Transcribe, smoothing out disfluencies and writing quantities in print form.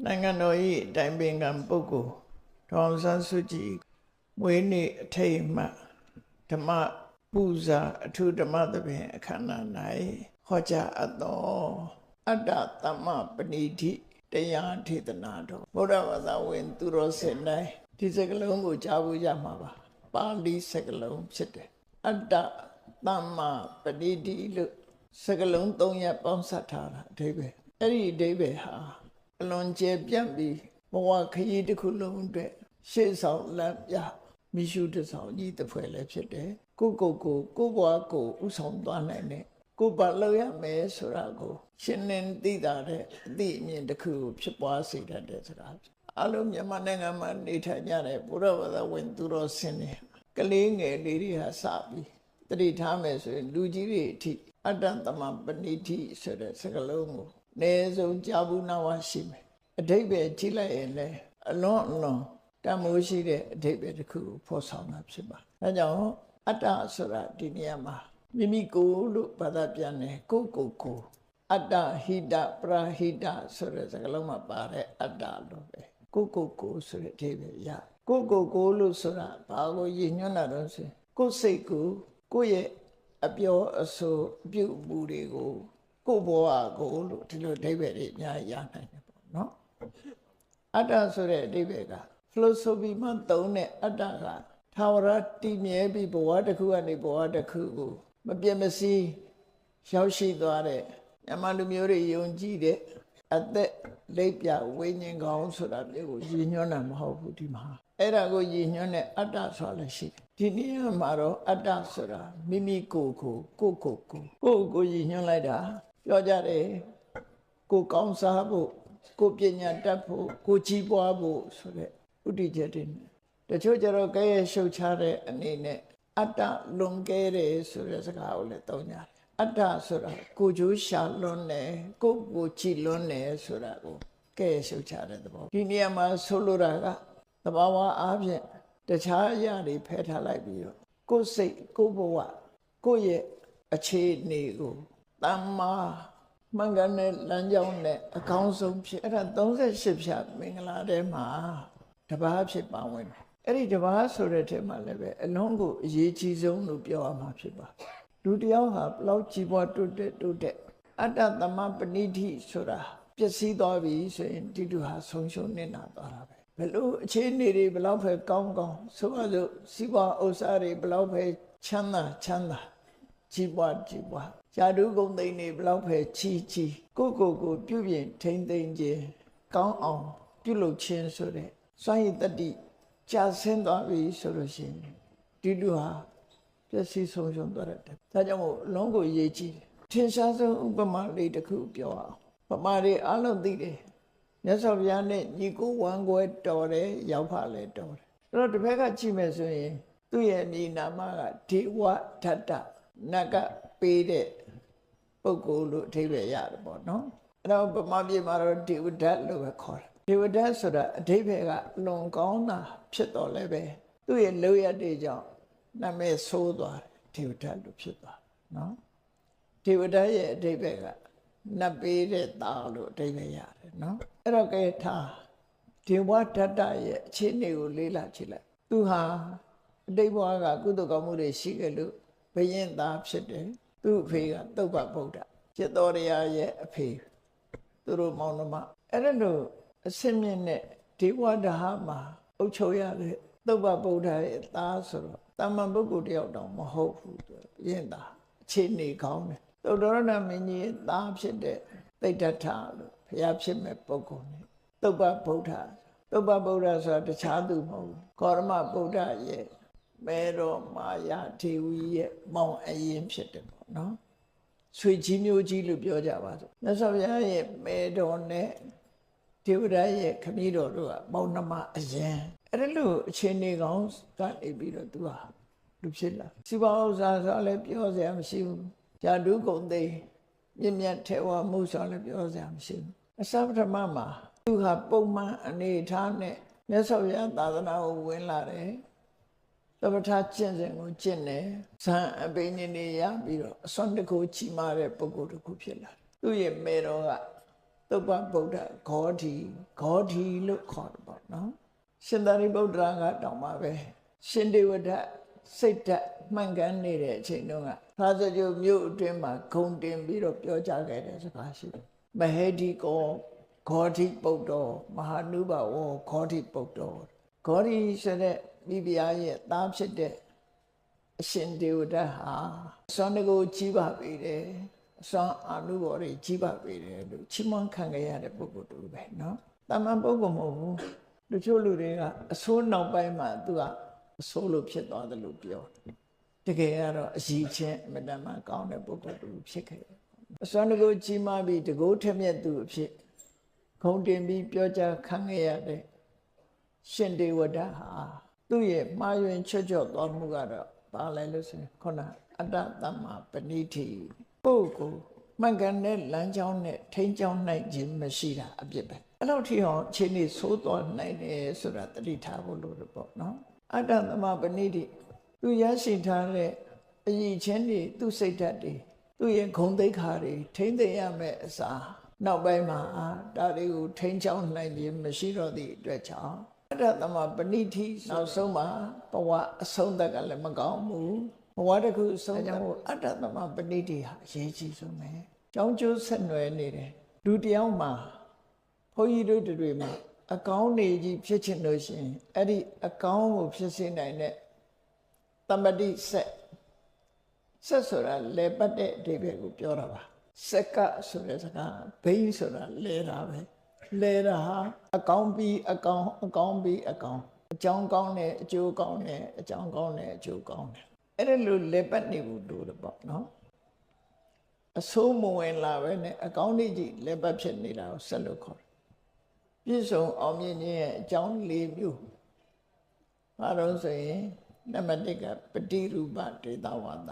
နိုင်ငံတော်၏တိုင်ပင်ခံပုဂ္ဂိုလ်ဒေါ်အောင်ဆန်းစုကြည်မွေးနေ့အထိမ်းအမှတ်ဓမ္မပူဇာအထူးဓမ္မသဘင်အခမ်းအနား၌ဟောကြားအပ်သောအတ္တသမ္မပဏိတိတရားဒေသနာတော်ဗုဒ္ဓဘာသာဝင်သူတော်စင်တိုင်းဒီစကားလုံးကိုကြားဖို့ရမှာပါပါဠိစကားလုံးဖြစ်တယ်အတ္တသမ္မပဏိတိလို့စကားလုံး၃ရပ်ပေါင်းစပ်ထားတာအဓိပ္ပာယ်အဲ့ဒီအဓိပ္ပာယ်ဟာအလွန်ကျယ်ပြန့်ပြီးဘဝခရီးတစ်ခုလုံးအတွက်ရှေ့ဆောင်လမ်းပြမိရှုတဆောင်ကြီးတစ်ဖွဲ့လည်းဖြစ်တယ်ကိုဘဝကိုဥဆောင်သွားနိုင်တဲ့ကိုဘာလို့ရမယ်ဆိုတာကိုရှင်းလင်းသိတာတဲ့အသိအမြင်တစ်ခုကိုဖြစ်ပွားစေတတ်တဲ့စကားအလုံးမြန်မာနိုင်ငံမှာနေထိုင်ကြတဲ့ဘုရားဘာသာဝင်သူတော်စင်တွေကလေးငယ်လေးတွေဟာစပြီးတတိထားမယ်ဆိုရင်လူကြီးတွေအထိအတ္တသမပဏိတိဆိုတဲ့စကားလုံးကိုအနည်းဆုံးကြားဘူးနာဝရှိမယ်အဓိပ္ပာယ်ကြည့်လိုက်ရင်လည်းအလွန်တန်မိုးရှိတဲ့အဓိပ္ပာယ်တစ်ခုကိုဖော်ဆောင်တာဖြစ်ပါဒါကြောင့်အတ္တဆိုတာဒီနေရာမှာမိမိကိုယ်လို့ဘာသာပြန်တယ်ကိုအတ္တဟိတပရာဟိတဆိုတဲ့စကားလုံးမှာပါတဲ့အတ္တလို့ပဲကိုဆိုတဲ့အဓိပ္ပာယ်ရကိုလို့ဆိုတာဘာကိုရည်ညွှန်းတာတော့ဆိုကိုယ်စိတ်ကိုယ့်ရဲ့အပြောအဆိုပြုမှုတွေကိုကိုယ်ဘဝကိုလို့ဒီလိုအဓိပ္ပာယ်တွေအများကြီးရနိုင်တယ်ပေါ့နော်အတ္တဆိုတဲ့အဓိပ္ပာယ်က philosophy မှာသုံးတဲ့အတ္တကသာဝရတည်မြဲပြီးဘဝတစ်ခုကနေဘဝတစ်ခုကိုမပြတ်မစီးရောက်ရှိသွားတဲ့မြန်မာလူမျိုးတွေယုံကြည်တဲ့အသက်လက်ပြဝိညာဉ်ကောင်းဆိုတာမျိုးကိုရည်ညွှန်းတာမဟုတ်ဘူးဒီမှာအဲ့ဒါကိုရည်ညွှန်းတဲ့အတ္တဆိုတာလည်းရှိတယ်ဒီနေရာမှာတော့အတ္တဆိုတာမိမိကိုယ်ကိုရည်ညွှန်းလိုက်တာပြောကြတယ်ကိုကောင်းစားဖို့ကိုပညာတတ်ဖို့ကိုကြီးပွားဖို့ဆိုတဲ့ဥတည်ချက်တွေတချို့ကျတော့ကဲရဲ့ရှုပ်ချတဲ့အနေနဲ့အတ္တလွန်ကဲတယ်ဆိုတဲ့စကားကိုလည်းသုံးကြတယ်အတ္တဆိုတာကိုကျိုးရှာလွန်တယ်ကိုကြည်လွန်တယ်ဆိုတာကိုကဲရဲ့ရှုပ်ချတဲ့သဘောဒီနေရာမှာဆိုလိုတာကသဘာဝအားဖြင့်တခြားအရာတွေဖယ်ထားလိုက်ပြီးတော့ကိုယ်စိတ်ကိုယ်ဘဝကိုယ့်ရဲ့အခြေအနေကိုတမ္မာမှန်ကန်တဲ့လမ်းကြောင်းနဲ့အကောင်းဆုံးဖြစ်အဲ့ဒါ38ဖြတ်မင်္ဂလာထဲမှာတပါးဖြစ်ပါဝင်တယ်အဲ့ဒီတပါးဆိုတဲ့ထဲမှာလည်းပဲအလုံးကိုအရေးကြီးဆုံးလို့ပြောရမှာဖြစ်ပါလူတယောက်ဟာဘလောက်ကြီးပွားတိုးတက်အတ္တသမပဏိတိဆိုတာပျက်စီးသွားပြီဆိုရင်ဒီလူဟာဆုံးရှုံးနေတာသွားတာပဲဘလို့အခြေအနေတွေဘလောက်ပဲကောင်းဆိုပါစို့စီးပွားဥစ္စာတွေဘလောက်ပဲချမ်းသာကြီးပွားယာတုဂုံသိန်းတွေဘလောက်ပဲချီကိုပြုပြင်ထိမ့်သိမ့်ခြင်းကောင်းအောင်ပြုလုပ်ခြင်းဆိုတဲ့စွမ်းရည်တတိကြာဆင်းသွားပြီဆိုလို့ရှိရင်ဒီလူဟာပျက်စီးဆုံးရှုံးသွားတယ်ဒါကြောင့်မို့အလုံးကိုရေးကြည့်တယ်ထင်ရှားဆုံးဥပမာလေးတစ်ခုပြောအောင်ပမာတွေအလုံးသိတယ်မြတ်စွာဘုရားနဲ့ညီကိုဝမ်းကွဲတော်တယ်ရောက်ဖလဲတော်တယ်အဲ့တော့တစ်ဖက်ကကြည့်မယ်ဆိုရင်သူ့ရဲ့အမည်နာမကဒေဝဒတ္တနတ်ကပေးတဲ့ပုဂ္ဂိုလ်လို့အဓိပ္ပာယ်ရတယ်ပေါ့နော်အဲ့တော့ဗမာပြည်မှာတော့ဒေဝဒတ်လို့ပဲခေါ်တယ်ဒေဝဒတ်ဆိုတာအဓိပ္ပာယ်ကလွန်ကောင်းတာဖြစ်တော်လဲပဲသူ့ရဲ့လောရတဲ့ကြောင့်နာမည်ဆိုးသွားတယ်ဒေဝဒတ်လို့ဖြစ်သွားနော်ဒေဝဒတ်ရဲ့အဓိပ္ပာယ်ကနတ်ပေးတဲ့သားလို့အဓိပ္ပာယ်ရတယ်နော်အဲ့တော့ကဲထားဒေဝဒတ္တရဲ့အခြေအနေကိုလေ့လာကြည့်လိုက်သူဟာအတိတ်ဘဝကကုသိုလ်ကောင်းမှုတွေရှိခဲ့လို့ဘယင်သားဖြစ်တယ်သူ့အဖေကသုဗ္ဗဗုဒ္ဓจิตတော်ရရဲ့အဖေသူတို့မောင်နှမအဲ့ဒါလို့အစင်းမြင့်နဲ့ဒေဝဒဟမှာအုပ်ချုပ်ရတဲ့သုဗ္ဗဗုဒ္ဓရဲ့သားဆိုတော့တာမန်ပုဂ္ဂိုလ်တယောက်တောင်မဟုတ်ဘူးသူဘယင်သားအခြေအနေကောင်းတယ်သုတ္တရဏမင်းကြီးရဲ့သားဖြစ်တဲ့သိတ္တထလို့ဘုရားဖြစ်မဲ့ပုဂ္ဂိုလ်နဲ့သုဗ္ဗဗုဒ္ဓဆိုတာတခြားသူမဟုတ်ဘူးကောရမဗုဒ္ဓရဲ့မဲတော်မာယာဒေဝီရဲ့မောင်အရင်ဖြစ်တယ်ပေါ့နော်ဆွေကြီးမျိုးကြီးလို့ပြောကြပါစို့မြတ်စွာဘုရားရဲ့မဲတော်နဲ့ဒေဝရရဲ့ခမည်းတော်တို့ကမောင်နှမအရင်အဲ့ဒါလို့အခြေအနေကောင်းကနေပြီးတော့သူဟာလူဖြစ်လာစီပါဥစ္စာဆိုလည်းပြောစရာမရှိဘူးဇာတုဂုံသိမြတ်ထေဝမှုဆိုလည်းပြောစရာမရှိဘူးအစပထမမှာသူဟာပုံမှန်အနေထားနဲ့မြတ်စွာဘုရားသာသနာကိုဝင်လာတယ်သမထကျင့်စဉ်ကိုကျင့်တယ်ဇံအပိနိနေရပြီးတော့အစွမ်းတကူချီမာတဲ့ပုဂ္ဂိုလ်တစ်ခုဖြစ်လာတယ်သူ့ရဲ့မေတော်က သုပ္ပဗုဒ္ဓဂေါဒီလို့ခေါ်တယ်ပေါ့နော်ရှင်သာရိပုတ္တရာကတောင်မှပဲရှင်ဒေဝဒစိတ်ဓာတ်မှန်ကန်နေတဲ့အချိန်တုန်းကသာသကြိုမြို့အတွင်းမှာဂုံတင်ပြီးတော့ပြောကြခဲ့တဲ့စကားရှိတယ်မဟေဒီကောဂေါဒီပုတ္တောမဟာနုဘဝောဂေါဒီပုတ္တောဂေါဒီဆိုတဲ့မိဖုရားရဲ့သားဖြစ်တဲ့အရှင်ဒေဝဒဟာအစွမ်းတကူကြီးပါပေတယ်အစွမ်းအာနုဘော်တွေကြီးပါပေတယ်လို့ချီးမွမ်းခံခဲ့ရတဲ့ပုဂ္ဂိုလ်တူပဲเนาะတာမန်ပုဂ္ဂိုလ်မဟုတ်ဘူးတချို့လူတွေကအဆိုးနောက်ပိုင်းမှာသူကအဆိုးလို့ဖြစ်သွားတယ်လို့ပြောတကယ်ကတော့အကြီးချင်းအမတန်မှကောင်းတဲ့ပုဂ္ဂိုလ်တူဖြစ်ခဲ့တယ်အစွမ်းတကူကြီးမားပြီးတကူထက်မြက်သူအဖြစ်ခုံတင်ပြီးပြောကြားခံခဲ့ရတဲ့ရှင်ဒေဝဒဟာသူ့ရဲ့မှားယွင်းချွတ်ချော့သွားမှုကတော့ဘာလဲလို့ဆိုရင်ခုနအတ္တသမ္မာပဏိတိပုဂ္ဂိုလ်မှန်ကန်တဲ့လမ်းကြောင်းနဲ့ထိန်းကျောင်းနိုင်ခြင်းမရှိတာအပြစ်ပဲအဲ့လိုထိအောင်ခြေနေဆိုးသွားနိုင်တယ်ဆိုတာတတိထားဖို့လိုတယ်ပေါ့နော်အတ္တသမ္မာပဏိတိသူရရှိထားတဲ့အည်ချင်းတွေသူ့စိတ်ဓာတ်တွေသူ့ရဲ့ဂုဏ်သိက္ခာတွေထိန်းသိမ်းရမယ့်အစားနောက်ပိုင်းမှာဒါတွေကိုထိန်းကျောင်းနိုင်ခြင်းမရှိတော့သည့်အတွက်ကြောင့်အတ္တသမ္မာပဏိတိနောက်ဆုံးမှာဘဝအဆုံးသက်ကလည်းမကောင်းဘူးဘဝတစ်ခုအဆုံးကြောင့်အတ္တသမ္မာပဏိတိဟာအရေးကြီးဆုံးပဲကြောင်းကျိုးဆက်နွယ်နေတယ်လူတယောက်မှာဘုန်းကြီးတို့တွေမှာအကောင်းနေကြီးဖြစ်ချင်လို့ရှိရင်အဲ့ဒီအကောင်းကိုဖြစ်စေနိုင်တဲ့တမ္ပတိဆက်ဆိုတာလဲပတ်တဲ့အဓိပ္ပာယ်ကိုပြောတာပါစက်ကဆိုတဲ့စကားဘိန်းဆိုတာလဲတာပဲလဲတာဟာအကောင်းပြီးအကောင်းအကောင်းပြီးအကောင်းအကြောင်းကောင်းတယ်အကျိုးကောင်းတယ်အကြောင်းကောင်းတယ်အကျိုးကောင်းတယ်အဲ့ဒါလိုလဲပတ်နေဘူးလို့ပေါ့နော်အဆိုးမဝင်လာပဲနဲ့အကောင်းကြီးလဲပတ်ဖြစ်နေတာကိုဆက်လို့ခေါ်တယ်ပြည့်စုံအောင်မြင်ခြင်းရဲ့အကြောင်း၄မျိုးဘာလို့ဆိုရင်နံပါတ်1ကပฏิရူပဒေသဝါဒ